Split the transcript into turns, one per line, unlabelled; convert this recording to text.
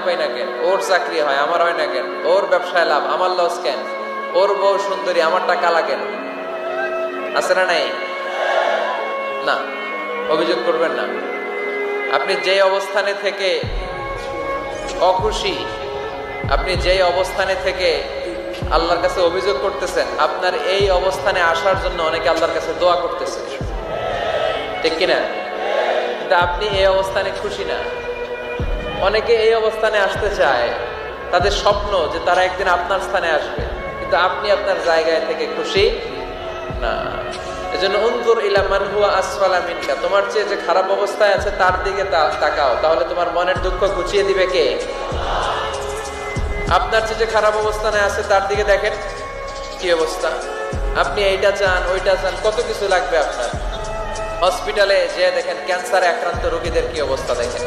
পাই না কেন, ওর চাকরি হয় আমার হয় না কেন, ওর ব্যবসায় লাভ আমার লস কেন, ওর বউ সুন্দরী আমার টাকা লাগে না, আছে না নাই? না, অভিযোগ করবেন না। আপনি যে অবস্থানে থেকে অখুশি, আপনি যেই অবস্থানে থেকে আল্লাহর কাছে অভিযোগ করতেছেন, আপনার এই অবস্থানে আসার জন্য অনেকে আল্লাহর কাছে দোয়া করতেছে, ঠিক কিনা? কিন্তু আপনি এই অবস্থানে খুশি না। অনেকে এই অবস্থানে আসতে চায়, তাদের স্বপ্ন যে তারা একদিন আপনার স্থানে আসবে, কিন্তু আপনি আপনার জায়গায় থেকে খুশি না। এজন্য উনজুর ইলা মান হুয়া আসফালা মিনকা, তোমার চেয়ে যে খারাপ অবস্থায় আছে তার দিকে তাকাও, তাহলে তোমার মনের দুঃখ ঘুচিয়ে দিবে কে? আপনার চেয়ে যে খারাপ অবস্থানে আছে তার দিকে দেখেন কি অবস্থা। আপনি এইটা চান ওইটা চান, কত কিছু লাগবে আপনার। হসপিটালে যে দেখেন ক্যান্সারে আক্রান্ত রোগীদের কি অবস্থা দেখেন।